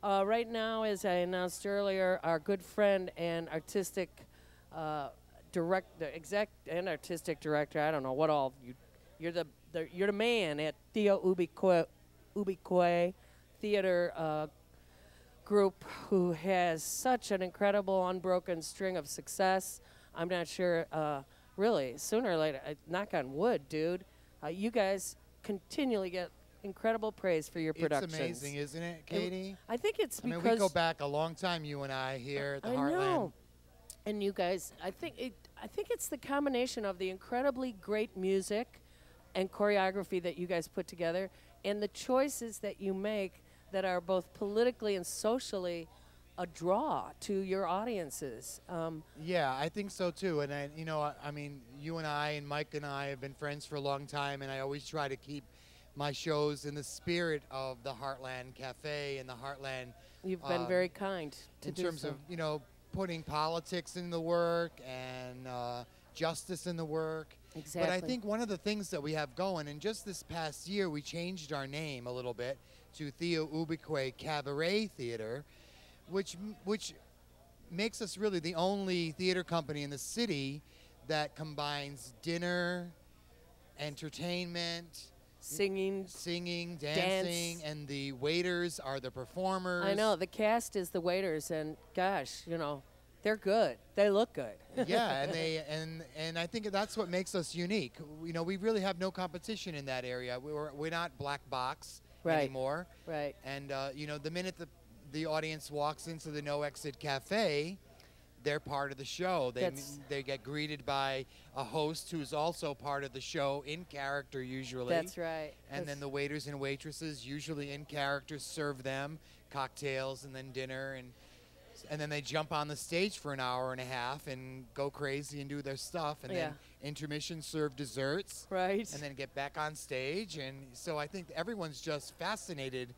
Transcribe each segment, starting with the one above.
Right now, as I announced earlier, our good friend and artistic artistic director. I don't know what all you. You're the man at TheoUbique Theater group who has such an incredible unbroken string of success. I'm not sure. Really, sooner or later, knock on wood, dude. You guys continually get incredible praise for your productions. It's amazing, isn't it, Katie? I think it's I because mean, we go back a long time, you and I, here at the I Heartland. know. And you guys, I think it's the combination of the incredibly great music and choreography that you guys put together, and the choices that you make that are both politically and socially a draw to your audiences. Yeah, I think so too. And I mean, you and I and Mike and I have been friends for a long time, and I always try to keep my shows in the spirit of the Heartland Cafe and the Heartland. You've been very kind to in do terms so. of putting politics in the work and justice in the work. Exactly. But I think one of the things that we have going, and just this past year we changed our name a little bit to TheoUbique Cabaret Theatre, which makes us really the only theater company in the city that combines dinner, entertainment, Singing, dancing, and the waiters are the performers. I know, the cast is the waiters, and gosh, they're good. They look good. Yeah, and I think that's what makes us unique. We really have no competition in that area. We're not black box anymore. Right. And the minute the audience walks into the No Exit Cafe, they're part of the show. They get greeted by a host who's also part of the show in character usually. That's right. And then the waiters and waitresses, usually in character, serve them cocktails and then dinner, and then they jump on the stage for an hour and a half and go crazy and do their stuff, and then intermission serve desserts. Right. And then get back on stage. And so I think everyone's just fascinated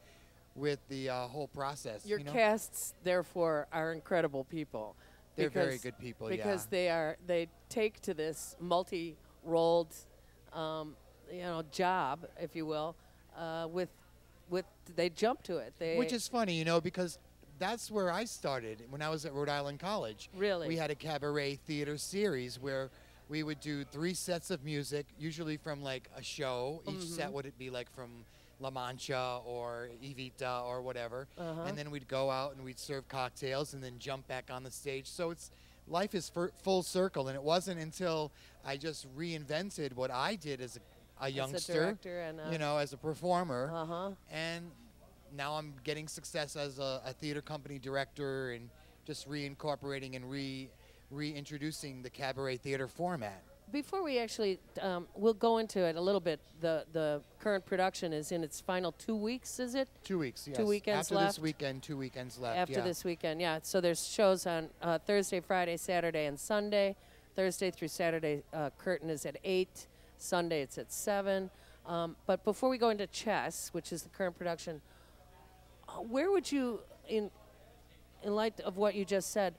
with the whole process. Your casts, therefore, are incredible people. They're very good people, because they take to this multi-rolled, job, if you will, they jump to it. Which is funny, because that's where I started when I was at Rhode Island College. Really? We had a cabaret theater series where we would do 3 sets of music, usually from like a show. Each set would be like from La Mancha or Evita or whatever, and then we'd go out and we'd serve cocktails and then jump back on the stage. So life is full circle, and it wasn't until I just reinvented what I did as a youngster, director and as a performer, and now I'm getting success as a theater company director and just reincorporating and reintroducing the cabaret theater format. Before we actually, we'll go into it a little bit. The current production is in its final 2 weeks, is it? 2 weeks, yes. 2 weekends After left? this weekend, 2 weekends left, After this weekend, yeah. So there's shows on Thursday, Friday, Saturday, and Sunday. Thursday through Saturday, curtain is at 8. Sunday, it's at 7. But before we go into Chess, which is the current production, where would you, in light of what you just said,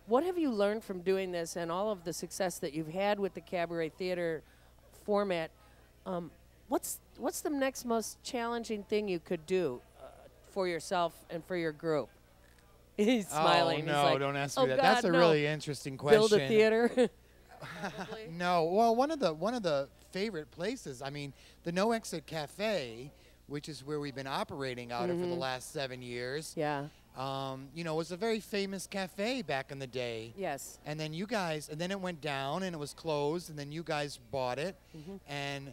what have you learned from doing this and all of the success that you've had with the cabaret theater format? What's the next most challenging thing you could do for yourself and for your group? He's smiling. Oh, no, He's like, don't ask me that. God, That's a really interesting question. Build a theater? No. Well, one of the favorite places, I mean, the No Exit Cafe, which is where we've been operating out of for the last 7 years. Yeah. Was a very famous cafe back in the day. Yes. And then and then it went down and it was closed, and then you guys bought it and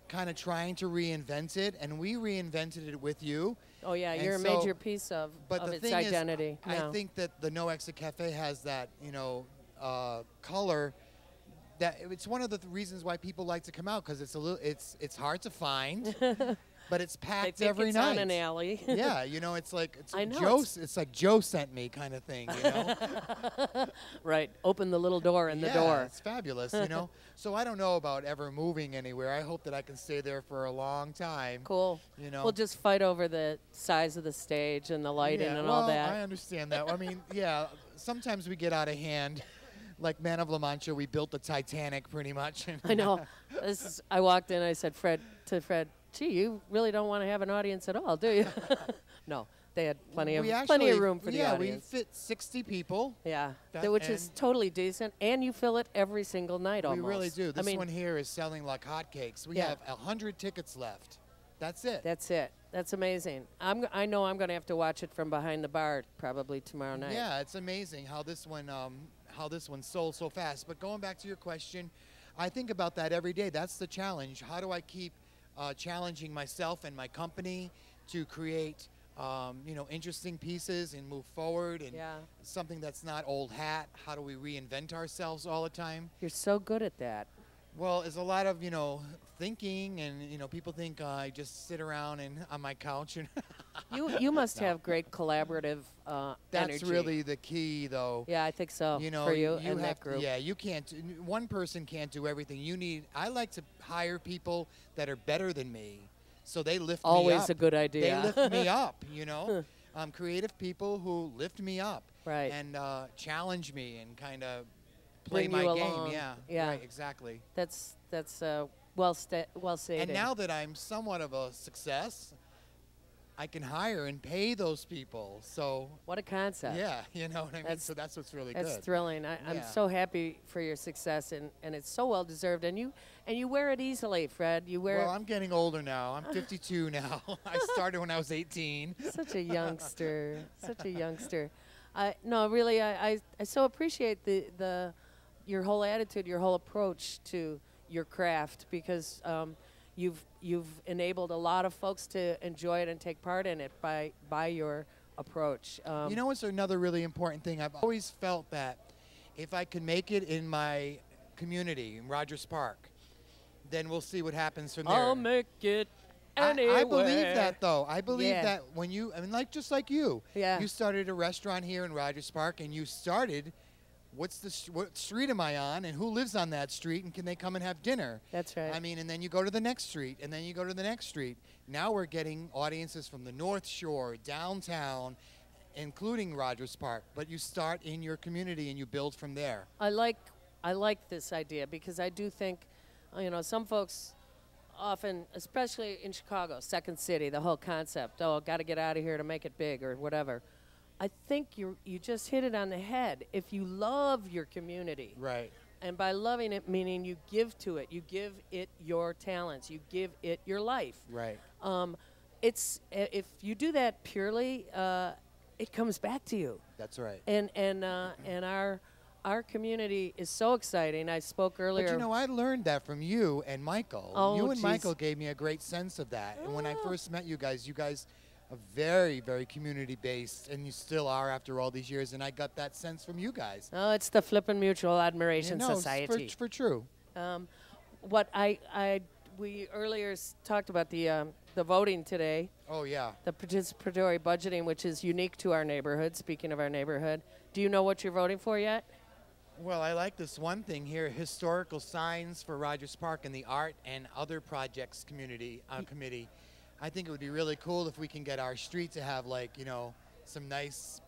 kind of trying to reinvent it, and we reinvented it with you. Oh, yeah, and you're a major piece of its identity. I think that the No Exit Cafe has that, color that it's one of the reasons why people like to come out, because it's hard to find. But it's packed every night. It's on an alley. Yeah, it's like it's like Joe sent me kind of thing, Right. Open the little door in the door. Yeah, it's fabulous, So I don't know about ever moving anywhere. I hope that I can stay there for a long time. Cool. We'll just fight over the size of the stage and the lighting and all that. I understand that. I mean, yeah, sometimes we get out of hand. Like Man of La Mancha, we built the Titanic pretty much. I know. I walked in, I said to Fred, gee, you really don't want to have an audience at all, do you? No. they had plenty of actually, room for the audience. We fit 60 people. Yeah, which is totally decent, and you fill it every single night almost. We really do. This I mean, one here is selling like hotcakes. We have 100 tickets left. That's it. That's it. That's amazing. I know I'm going to have to watch it from behind the bar probably tomorrow night. Yeah, it's amazing how this one sold so fast. But going back to your question, I think about that every day. That's the challenge. How do I keep challenging myself and my company to create interesting pieces and move forward and something that's not old hat? How do we reinvent ourselves all the time? You're so good at that. Well, it's a lot of, thinking, and, people think I just sit around and on my couch. And you must have great collaborative That's energy. really the key, though. Yeah, I think so, for you and that group. Yeah, you can't, one person can't do everything. I like to hire people that are better than me, so they lift me up. Always a good idea. They lift me up, creative people who lift me up. Right. And challenge me and kind of play Bring my you game. along. Yeah, right, exactly. That's well stated. And now that I'm somewhat of a success, I can hire and pay those people. So what a concept. Yeah, you know what I mean? So that's what's really That's good. thrilling. I'm so happy for your success, and it's so well deserved. And you wear it easily, Fred. You wear Well, I'm getting older now. I'm 52 now. I started when I was 18. Such a youngster. Such a youngster. No, really, I so appreciate your whole attitude, your whole approach to your craft, because you've enabled a lot of folks to enjoy it and take part in it by your approach. What's another really important thing? I've always felt that if I can make it in my community, in Rogers Park, then we'll see what happens from there. I'll make it anywhere. I believe that, though. I believe that when just like you. Yeah. You started a restaurant here in Rogers Park, and you started, what street am I on, and who lives on that street, and can they come and have dinner? That's right. I mean, and then you go to the next street, and then you go to the next street. Now we're getting audiences from the North Shore, downtown, including Rogers Park. But you start in your community, and you build from there. I like this idea, because I do think, some folks often, especially in Chicago, Second City, the whole concept, got to get out of here to make it big or whatever. I think you just hit it on the head. If you love your community, right, and by loving it, meaning you give to it, you give it your talents, you give it your life. Right. It's if you do that purely, it comes back to you. That's right. And our community is so exciting. I spoke earlier. But I learned that from you and Michael. Oh, you and geez. Michael gave me a great sense of that. And when I first met you guys are very, very community-based, and you still are after all these years, and I got that sense from you guys. Oh, it's the Flippin' Mutual Admiration No, Society. for true. What we earlier talked about the voting today. Oh, yeah. The participatory budgeting, which is unique to our neighborhood. Speaking of our neighborhood, do you know what you're voting for yet? Well, I like this one thing here, historical signs for Rogers Park and the art and other projects committee. I think it would be really cool if we can get our street to have, some nice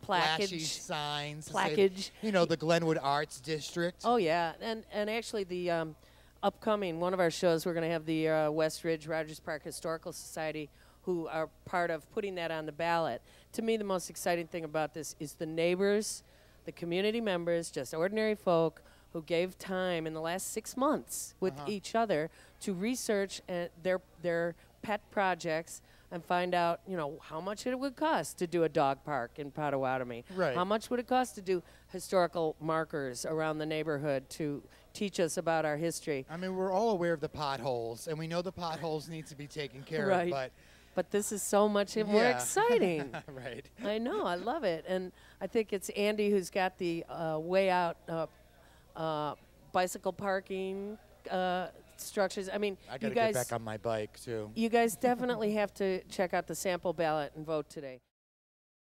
flashy signs. Plaquage. The Glenwood Arts District. Oh, yeah. And actually the upcoming, one of our shows, we're going to have the West Ridge Rogers Park Historical Society, who are part of putting that on the ballot. To me, the most exciting thing about this is the neighbors, the community members, just ordinary folk who gave time in the last 6 months with each other to research their pet projects and find out, how much it would cost to do a dog park in Potawatomi. Right. How much would it cost to do historical markers around the neighborhood to teach us about our history? I mean, we're all aware of the potholes, and we know the potholes need to be taken care Right. of, but this is so much more exciting. Right. I know. I love it. And I think it's Andy who's got the way out bicycle parking structures. I mean, I got to get back on my bike, too. You guys definitely have to check out the sample ballot and vote today.